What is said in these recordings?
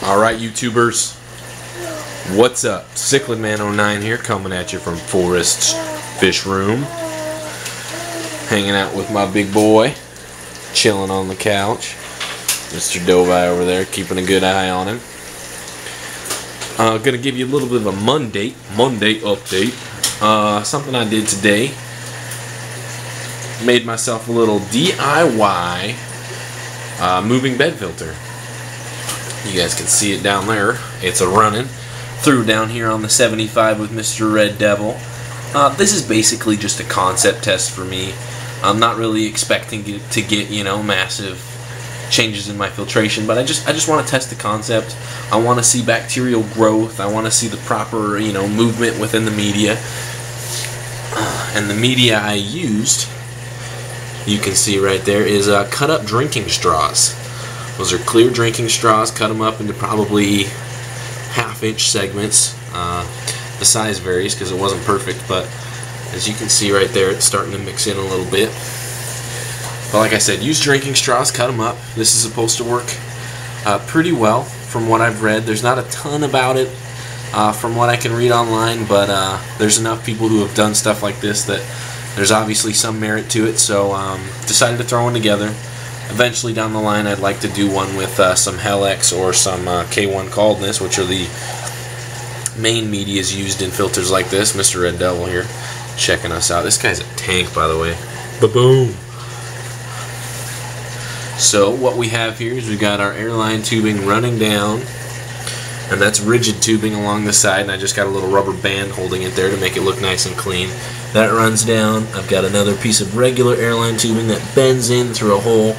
Alright, YouTubers, what's up? CichlidMan09 here, coming at you from Forest's Fish Room. Hanging out with my big boy, chilling on the couch. Mr. Dovi over there, keeping a good eye on him. Gonna give you a little bit of a Monday update. Something I did today. Made myself a little DIY moving bed filter. You guys can see it down there. It's a running through down here on the 75 with Mr. Red Devil. This is basically just a concept test for me. I'm not really expecting to get, you know, massive changes in my filtration, but I just want to test the concept. I want to see bacterial growth. I want to see the proper, you know, movement within the media. And the media I used, you can see right there, is cut up drinking straws. Those are clear drinking straws. Cut them up into probably half-inch segments. The size varies because it wasn't perfect, but as you can see right there, it's starting to mix in a little bit. But like I said, use drinking straws, cut them up. This is supposed to work pretty well from what I've read. There's not a ton about it from what I can read online, but there's enough people who have done stuff like this that there's obviously some merit to it, so decided to throw one together. Eventually down the line I'd like to do one with some Helex or some K1 Coldness, which are the main medias used in filters like this. Mr. Red Devil here checking us out. This guy's a tank, by the way. Ba-boom! So what we have here is we've got our airline tubing running down, and that's rigid tubing along the side, and I just got a little rubber band holding it there to make it look nice and clean. That runs down. I've got another piece of regular airline tubing that bends in through a hole,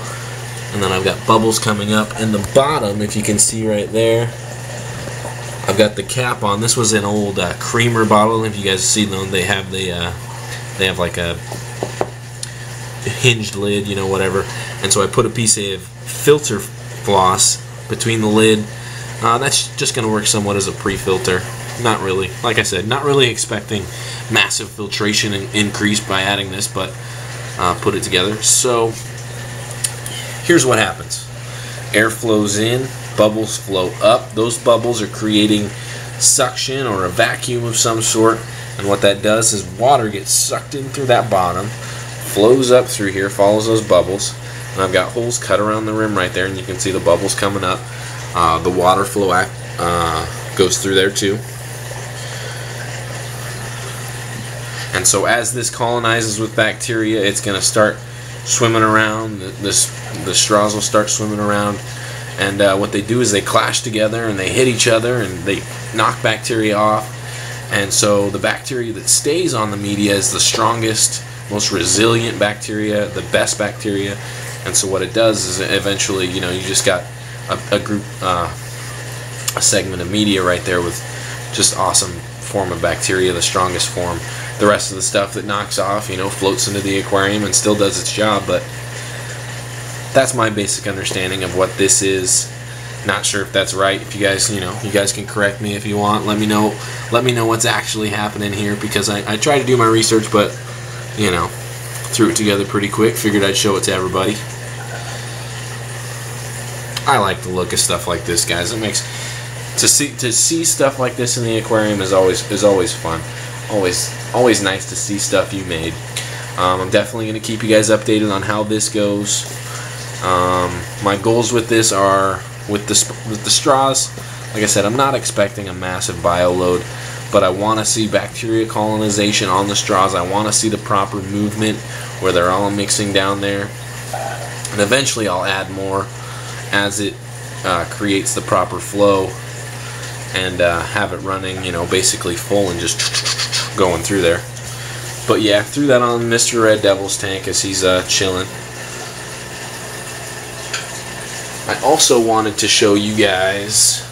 and then I've got bubbles coming up. And the bottom, if you can see right there, I've got the cap on. This was an old creamer bottle. If you guys see them, they have like a hinged lid, you know, whatever. And so I put a piece of filter floss between the lid. That's just going to work somewhat as a pre-filter. Not really. Like I said, not really expecting massive filtration and increase by adding this, but put it together. So here's what happens. Air flows in, bubbles flow up. Those bubbles are creating suction or a vacuum of some sort, and what that does is water gets sucked in through that bottom, flows up through here, follows those bubbles, and I've got holes cut around the rim right there, and you can see the bubbles coming up. The water flow goes through there too. And so as this colonizes with bacteria, it's going to start swimming around. The straws will start swimming around. And what they do is they clash together and they hit each other and they knock bacteria off. And so the bacteria that stays on the media is the strongest, most resilient bacteria, the best bacteria. And so what it does is eventually, you know, you just got a group, a segment of media right there with just awesome form of bacteria, the strongest form. The rest of the stuff that knocks off, you know, floats into the aquarium and still does its job. But that's my basic understanding of what this is. Not sure if that's right. If you guys, you know, you guys can correct me if you want. Let me know what's actually happening here, because I tried to do my research, but you know, threw it together pretty quick. Figured I'd show it to everybody. I like the look of stuff like this, guys. It makes to see stuff like this in the aquarium is always fun. Always nice to see stuff you made. I'm definitely going to keep you guys updated on how this goes. My goals with this are with the straws. Like I said, I'm not expecting a massive bio load, but I want to see bacteria colonization on the straws. I want to see the proper movement where they're all mixing down there, and eventually I'll add more as it creates the proper flow, and have it running, you know, basically full and just going through there. But yeah, threw that on Mr. Red Devil's tank as he's chilling. I also wanted to show you guys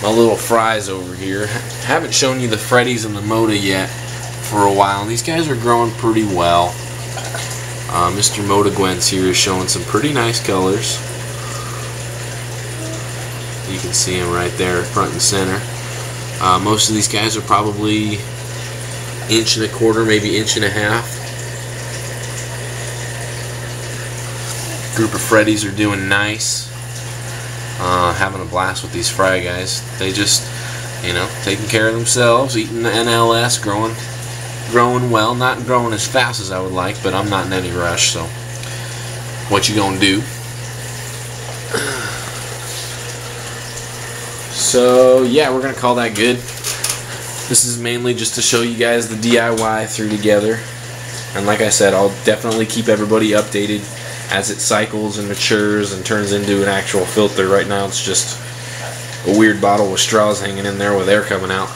my little fries over here. Haven't shown you the Freddies and the Moda yet for a while. These guys are growing pretty well. Mr. Moda Gwent's here is showing some pretty nice colors. You can see him right there, front and center. Most of these guys are probably 1.25 inches, maybe 1.5 inches. Group of Freddies are doing nice. having a blast with these fry guys. They just, you know, taking care of themselves, eating the NLS, growing well, not growing as fast as I would like, but I'm not in any rush, so what you gonna do? So yeah, we're gonna call that good. This is mainly just to show you guys the DIY threw together, and like I said, I'll definitely keep everybody updated as it cycles and matures and turns into an actual filter. Right now it's just a weird bottle with straws hanging in there with air coming out.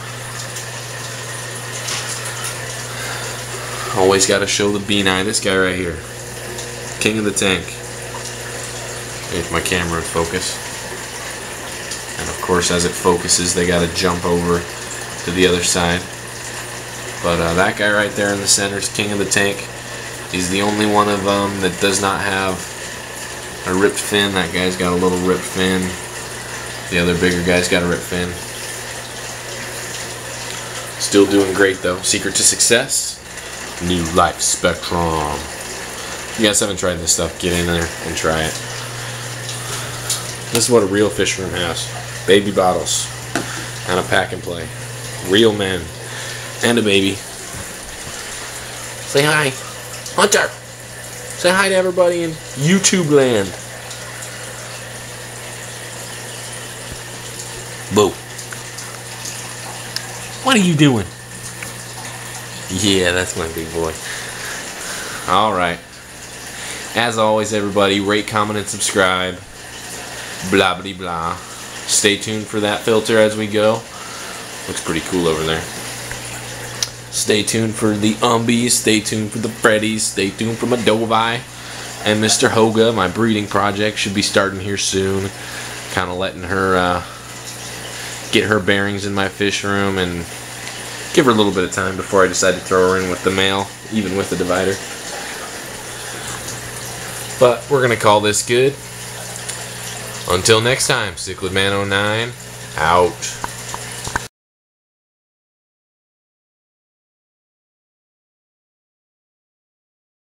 Always got to show the bean eye. This guy right here, king of the tank. If my camera would focus. And of course, as it focuses, they got to jump over to the other side. But that guy right there in the center is king of the tank. He's the only one of them that does not have a ripped fin. That guy's got a little ripped fin. The other bigger guy's got a ripped fin. Still doing great though. Secret to success, New Life Spectrum. If you guys haven't tried this stuff, get in there and try it. This is what a real fish room has. Baby bottles and a pack and play. Real men and a baby. Say hi, Hunter. Say hi to everybody in YouTube land. Boo. What are you doing? Yeah, that's my big boy. Alright. As always, everybody, rate, comment, and subscribe. Blah, blah, blah. Stay tuned for that filter as we go. Looks pretty cool over there. Stay tuned for the Umbies. Stay tuned for the Freddies. Stay tuned for my Dovi. And Mr. Hoga, my breeding project, should be starting here soon. Kind of letting her get her bearings in my fish room and give her a little bit of time before I decide to throw her in with the male, even with the divider. But we're going to call this good. Until next time, Cichlid Man 09, out.